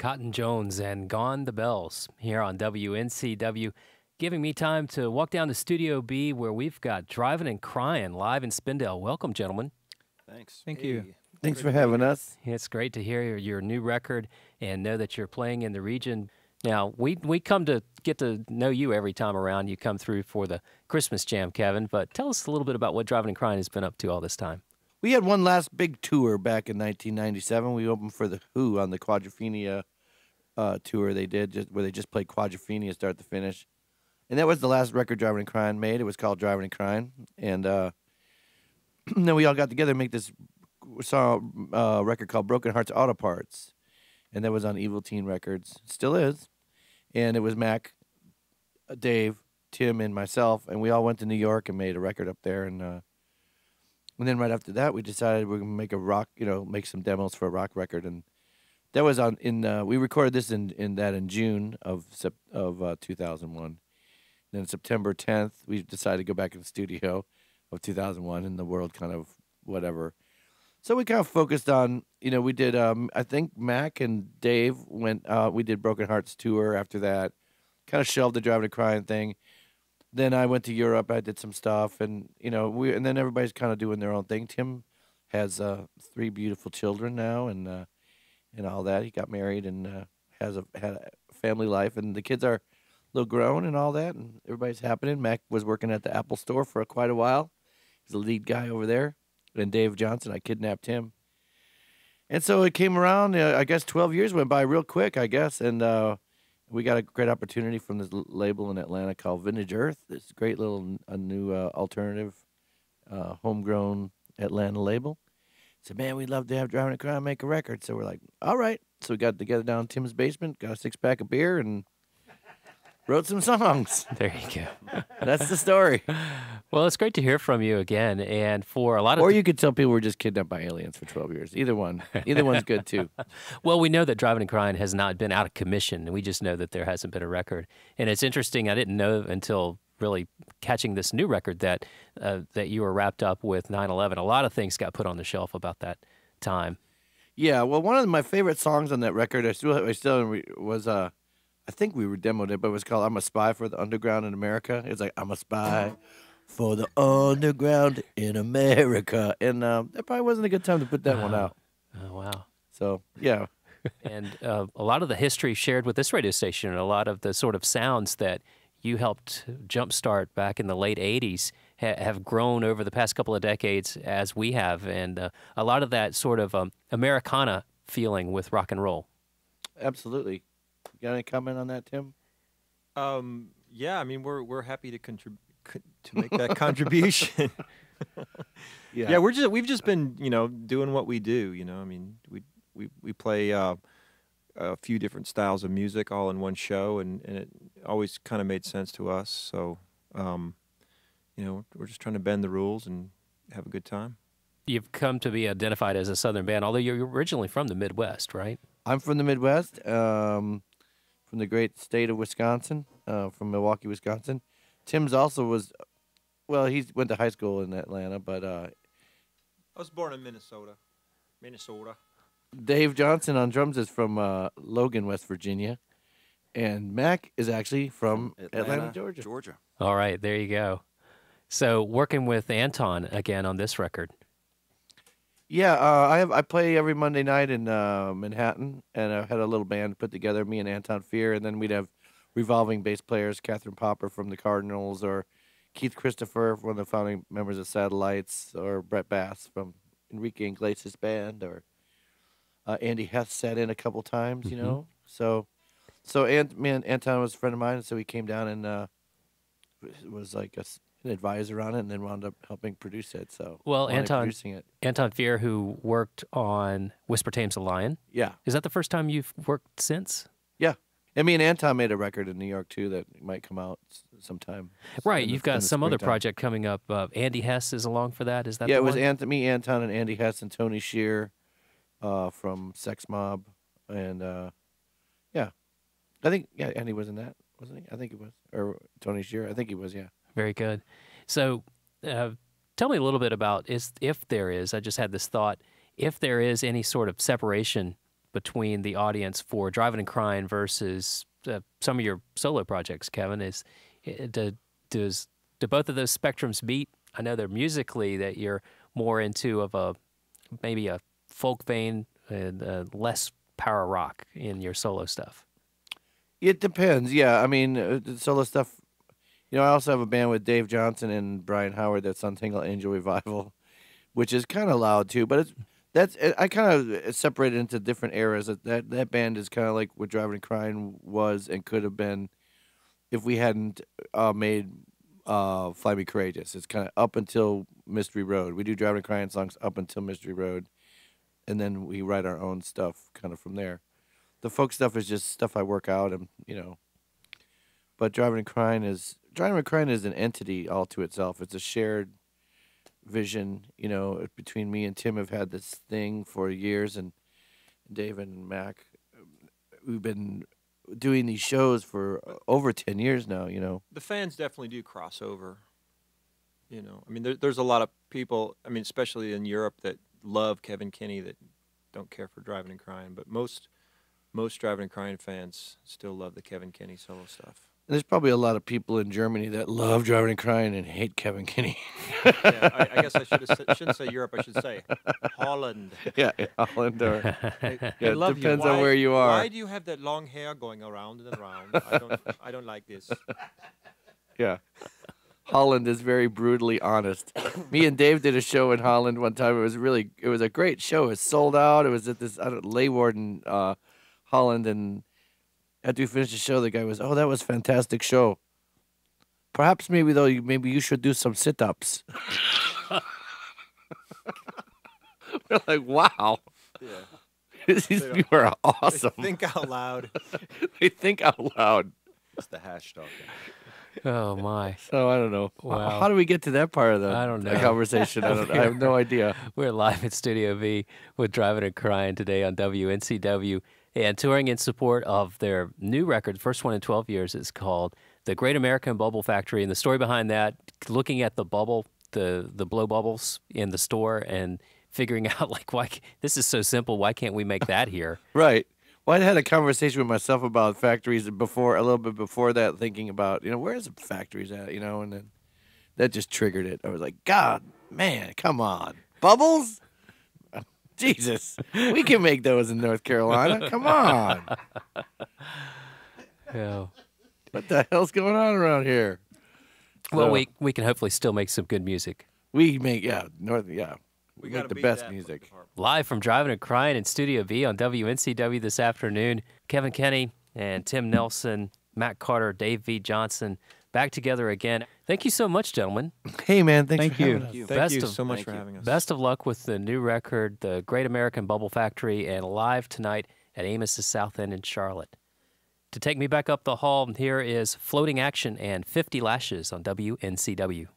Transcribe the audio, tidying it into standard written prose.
Cotton Jones and Gone the Bells here on WNCW, giving me time to walk down to Studio B where we've got Drivin and Cryin live in Spindale. Welcome, gentlemen. Thanks. Thank you. Thanks for having us. It's great to hear your new record and know that you're playing in the region. Now, we come to get to know you every time around. You come through for the Christmas Jam, Kevin, but tell us a little bit about what Drivin and Cryin has been up to all this time. We had one last big tour back in 1997. We opened for The Who on the Quadrophenia tour they did, where they just played Quadrophenia start to finish. And that was the last record Drivin and Cryin made. It was called Drivin and Cryin. And then we all got together to make this record called Broken Hearts Auto Parts. And that was on Evil Teen Records. Still is. And it was Mac, Dave, Tim, and myself. And we all went to New York and made a record up there. And then right after that, we decided we're gonna make a rock, make some demos for a rock record, and that was we recorded this in June of 2001. Then September 10th, we decided to go back in the studio of 2001, and the world kind of whatever. So we kind of focused on, we did. I think Mac and Dave went. We did Broken Hearts tour after that. Kind of shelved the Drivin and Cryin thing. Then I went to Europe. I did some stuff, and and then everybody's kind of doing their own thing. Tim has 3 beautiful children now, and all that. He got married and had a family life, and the kids are a little grown and all that, and everybody's happening. Mac was working at the Apple store for quite a while. He's the lead guy over there. And Dave Johnson, I kidnapped him, and so it came around. I guess 12 years went by real quick. I guess, and we got a great opportunity from this label in Atlanta called Vintage Earth. This great little new alternative, homegrown Atlanta label. Said, man, we'd love to have Drivin and Cryin make a record. So we're like, all right. So we got together down in Tim's basement, got a 6-pack of beer, and wrote some songs. There you go. That's the story. Well, it's great to hear from you again. And for a lot of or you could tell people we're just kidnapped by aliens for 12 years. Either one. Either one's good, too. Well, we know that Drivin and Cryin has not been out of commission. We just know that there hasn't been a record. And it's interesting. I didn't know until really catching this new record that you were wrapped up with 9/11. A lot of things got put on the shelf about that time. Yeah, well, one of my favorite songs on that record, I think we were demoed it, but it was called "I'm a Spy for the Underground in America." It's like, I'm a spy for the underground in America, and that probably wasn't a good time to put that one out. Oh wow! So yeah, and a lot of the history shared with this radio station, and a lot of the sort of sounds that you helped jumpstart back in the late '80s have grown over the past couple of decades as we have, and a lot of that sort of Americana feeling with rock and roll. Absolutely. You got any comment on that, Tim? Yeah, I mean we're happy to make that contribution. Yeah, we've just been doing what we do. I mean we play a few different styles of music all in one show, and it always kind of made sense to us. So we're just trying to bend the rules and have a good time. You've come to be identified as a Southern band, although you're originally from the Midwest, right? I'm from the Midwest, from the great state of Wisconsin, from Milwaukee, Wisconsin. Tim's also he went to high school in Atlanta, but I was born in Minnesota. Dave Johnson on drums is from Logan, West Virginia, and Mac is actually from Atlanta, Georgia. All right, there you go. So working with Anton again on this record. Yeah, I play every Monday night in Manhattan, and I had a little band put together, me and Anton Fear, and then we'd have revolving bass players, Catherine Popper from the Cardinals, or Keith Christopher, one of the founding members of Satellites, or Brett Bass from Enrique Iglesias' band, or Andy Hess sat in a couple times, So Anton was a friend of mine, and so he came down and was like an advisor on it, and then wound up helping produce it. So Anton Fear, who worked on Whisper Tames a Lion. Yeah. Is that the first time you've worked since? Yeah. And me and Anton made a record in New York, too, that might come out sometime. Right. You've got some other project coming up. Andy Hess is along for that. Is that yeah, the it one? was me, Anton, and Andy Hess, and Tony Shear from Sex Mob. And, yeah. I think, Andy was in that, wasn't he? I think he was. Or Tony Shear. I think he was, yeah. Very good. So tell me a little bit about, if there is, I just had this thought, if there is any sort of separation between the audience for Drivin' and Cryin' versus some of your solo projects, Kevin? Do both of those spectrums meet? I know they're musically that you're more into of maybe a folk vein and less power rock in your solo stuff. It depends. Yeah, I mean, the solo stuff. You know, I also have a band with Dave Johnson and Brian Howard that's on Tingle Angel Revival, which is kind of loud too. But I kind of separate it into different eras. That band is kind of like what Drivin' and Cryin' was and could have been if we hadn't made Fly Me Courageous. It's kind of up until Mystery Road. We do Drivin' and Cryin' songs up until Mystery Road, and then we write our own stuff kind of from there. The folk stuff is just stuff I work out, and But Drivin' and Cryin' is an entity all to itself. It's a shared vision. Between me and Tim have had this thing for years, and Dave and Mac, we've been doing these shows for over 10 years now. The fans definitely do cross over. I mean, there's a lot of people, I mean, especially in Europe, that love Kevin Kinney that don't care for Drivin' and Cryin', but most Drivin' and Cryin' fans still love the Kevin Kinney solo stuff. And there's probably a lot of people in Germany that love Drivin' and Cryin' and hate Kevin Kinney. Yeah, I guess I shouldn't say Europe. I should say Holland. Yeah, Holland. Or it depends on where you are. Why do you have that long hair going around and around? I don't like this. Yeah. Holland is very brutally honest. Me and Dave did a show in Holland one time. It was a great show. It was sold out. It was at this Leeuwarden, Holland, and after we finished the show, the guy was, "Oh, that was a fantastic show. Perhaps maybe you should do some sit-ups." We're like, "Wow, yeah, these people are awesome." They think out loud. They think out loud. It's the hash talking. Oh my! So I don't know. Wow. How do we get to that part of the I don't know. conversation? I have no idea. We're live at Studio V with Drivin' and Cryin' today on WNCW and touring in support of their new record, first one in 12 years. It's called The Great American Bubble Factory. And the story behind that, looking at the bubble, the blow bubbles in the store and figuring out, like, why this is so simple. Why can't we make that here? Right. Well, I had a conversation with myself about factories a little bit before that, thinking about, where's the factories at, and then that just triggered it. I was like, God, man, come on. Bubbles? Jesus. We can make those in North Carolina. Come on. Yeah. What the hell's going on around here? Well, So, we can hopefully still make some good music. we make, we gotta make the beat best that music. department. Live from Drivin' and Cryin' in Studio V on WNCW this afternoon, Kevin Kinney and Tim Nelson, Matt Carter, Dave V. Johnson, back together again. Thank you so much, gentlemen. Hey, man, thanks for you. having us. Thank Best you of- so much thank for you. having us. Best of luck with the new record, The Great American Bubble Factory, and live tonight at Amos's South End in Charlotte. To take me back up the hall, here is Floating Action and 50 Lashes on WNCW.